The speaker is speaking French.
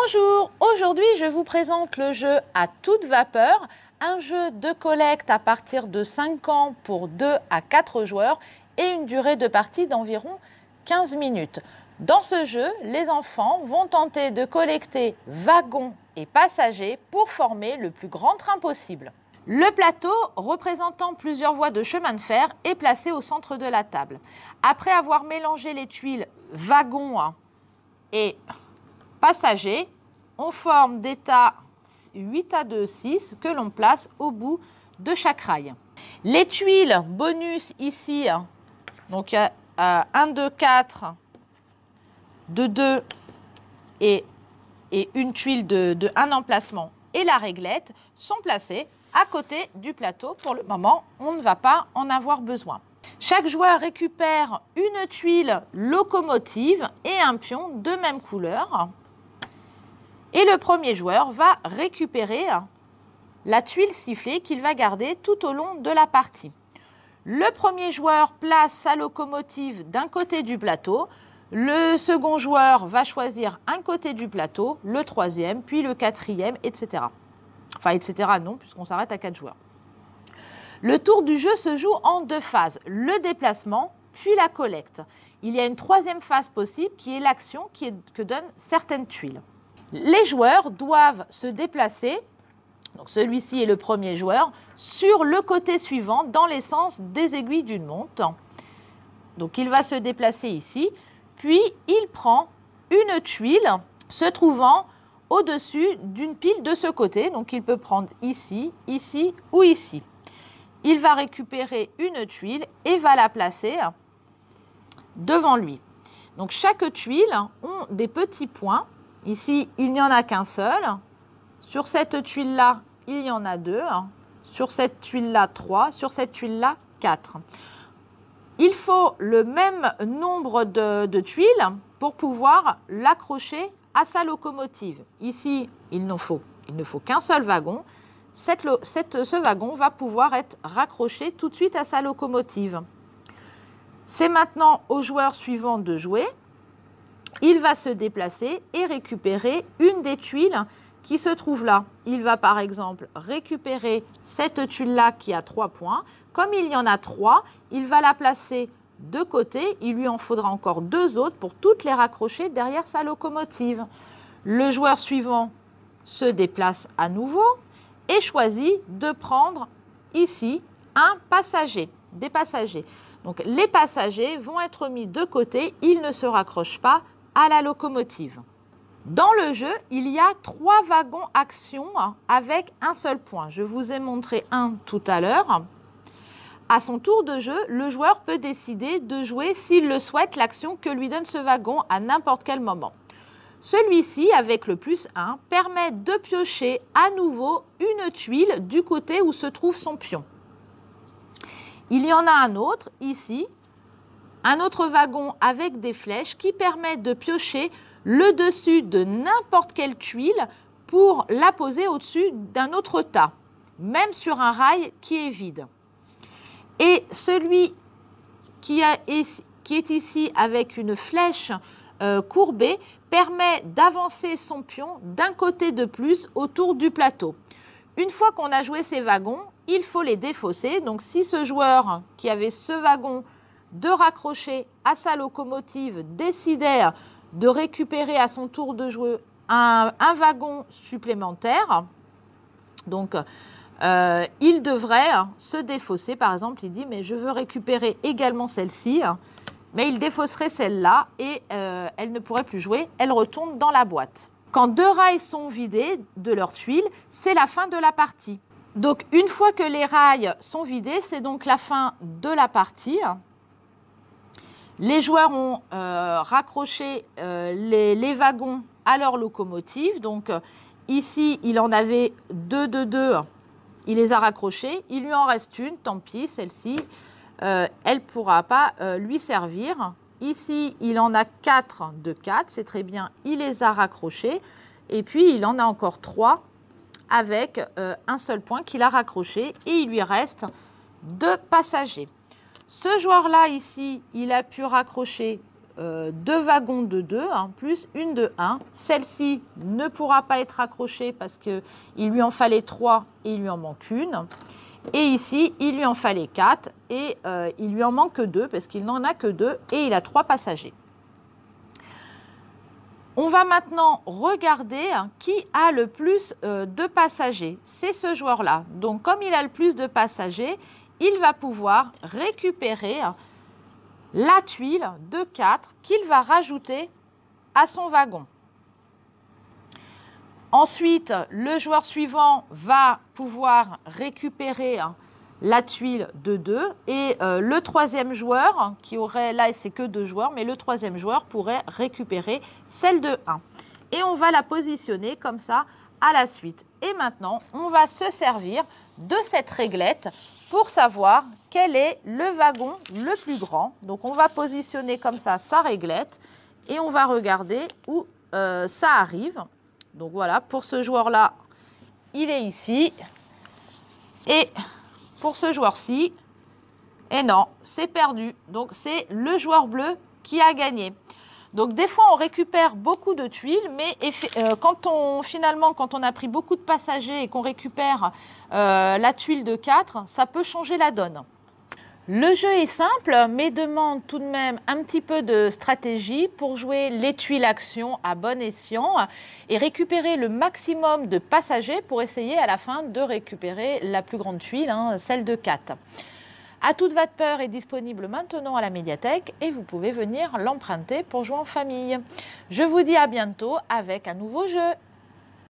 Bonjour, aujourd'hui je vous présente le jeu à toute vapeur, un jeu de collecte à partir de 5 ans pour 2 à 4 joueurs et une durée de partie d'environ 15 minutes. Dans ce jeu, les enfants vont tenter de collecter wagons et passagers pour former le plus grand train possible. Le plateau, représentant plusieurs voies de chemin de fer, est placé au centre de la table. Après avoir mélangé les tuiles wagons et passagers, on forme des tas 8 à 2, 6 que l'on place au bout de chaque rail. Les tuiles bonus ici, donc 1, 2, 4, de 2 et une tuile de 1 emplacement et la réglette sont placées à côté du plateau. Pour le moment, on ne va pas en avoir besoin. Chaque joueur récupère une tuile locomotive et un pion de même couleur. Et le premier joueur va récupérer la tuile sifflée qu'il va garder tout au long de la partie. Le premier joueur place sa locomotive d'un côté du plateau. Le second joueur va choisir un côté du plateau, le troisième, puis le quatrième, etc. Enfin, etc. non, puisqu'on s'arrête à 4 joueurs. Le tour du jeu se joue en 2 phases, le déplacement, puis la collecte. Il y a une troisième phase possible qui est l'action que donnent certaines tuiles. Les joueurs doivent se déplacer, donc celui-ci est le premier joueur, sur le côté suivant dans les sens des aiguilles d'une montre. Donc il va se déplacer ici, puis il prend une tuile se trouvant au-dessus d'une pile de ce côté. Donc il peut prendre ici, ici ou ici. Il va récupérer une tuile et va la placer devant lui. Donc chaque tuile a des petits points. Ici, il n'y en a qu'un seul. Sur cette tuile-là, il y en a 2. Sur cette tuile-là, 3. Sur cette tuile-là, 4. Il faut le même nombre de tuiles pour pouvoir l'accrocher à sa locomotive. Ici, il ne faut qu'un seul wagon. Ce wagon va pouvoir être raccroché tout de suite à sa locomotive. C'est maintenant au joueur suivant de jouer. Il va se déplacer et récupérer une des tuiles qui se trouve là. Il va par exemple récupérer cette tuile-là qui a 3 points. Comme il y en a 3, il va la placer de côté. Il lui en faudra encore 2 autres pour toutes les raccrocher derrière sa locomotive. Le joueur suivant se déplace à nouveau et choisit de prendre ici un passager, des passagers. Donc les passagers vont être mis de côté, ils ne se raccrochent pas à la locomotive. Dans le jeu, il y a 3 wagons action avec un seul point. Je vous ai montré un tout à l'heure. À son tour de jeu, le joueur peut décider de jouer, s'il le souhaite, l'action que lui donne ce wagon à n'importe quel moment. Celui-ci, avec le plus 1, permet de piocher à nouveau une tuile du côté où se trouve son pion. Il y en a un autre, ici, un autre wagon avec des flèches qui permet de piocher le dessus de n'importe quelle tuile pour la poser au-dessus d'un autre tas, même sur un rail qui est vide. Et celui qui est ici avec une flèche courbée permet d'avancer son pion d'un côté de plus autour du plateau. Une fois qu'on a joué ces wagons, il faut les défausser. Donc si ce joueur qui avait ce wagon de raccrocher à sa locomotive décidait de récupérer à son tour de jeu un wagon supplémentaire, donc il devrait se défausser. Par exemple, il dit mais je veux récupérer également celle-ci, mais il défausserait celle-là et elle ne pourrait plus jouer, elle retourne dans la boîte. Quand 2 rails sont vidés de leurs tuiles, c'est la fin de la partie. Donc une fois que les rails sont vidés, c'est donc la fin de la partie. Les joueurs ont raccroché les wagons à leur locomotive. Donc ici, il en avait 2 de 2. Il les a raccrochés. Il lui en reste une, tant pis, celle-ci. Elle ne pourra pas lui servir. Ici, il en a 4 de 4. C'est très bien, il les a raccrochés. Et puis, il en a encore 3 avec un seul point qu'il a raccroché. Et il lui reste 2 passagers. Ce joueur-là, ici, il a pu raccrocher deux wagons de 2, plus une de 1. Celle-ci ne pourra pas être accrochée parce qu'il lui en fallait 3 et il lui en manque une. Et ici, il lui en fallait 4 et il lui en manque 2 parce qu'il n'en a que 2 et il a 3 passagers. On va maintenant regarder qui a le plus de passagers. C'est ce joueur-là. Donc, comme il a le plus de passagers, il va pouvoir récupérer la tuile de 4 qu'il va rajouter à son wagon. Ensuite, le joueur suivant va pouvoir récupérer la tuile de 2 et le troisième joueur, qui aurait, là c'est que 2 joueurs, mais le troisième joueur pourrait récupérer celle de 1. Et on va la positionner comme ça à la suite. Et maintenant, on va se servir de cette réglette pour savoir quel est le wagon le plus grand. Donc on va positionner comme ça sa réglette et on va regarder où ça arrive. Donc voilà, pour ce joueur-là, il est ici. Et pour ce joueur-ci, et non, c'est perdu. Donc c'est le joueur bleu qui a gagné. Donc des fois, on récupère beaucoup de tuiles, mais quand on a pris beaucoup de passagers et qu'on récupère la tuile de 4, ça peut changer la donne. Le jeu est simple, mais demande tout de même un petit peu de stratégie pour jouer les tuiles action à bon escient et récupérer le maximum de passagers pour essayer à la fin de récupérer la plus grande tuile, celle de 4. À toute vapeur est disponible maintenant à la médiathèque et vous pouvez venir l'emprunter pour jouer en famille. Je vous dis à bientôt avec un nouveau jeu.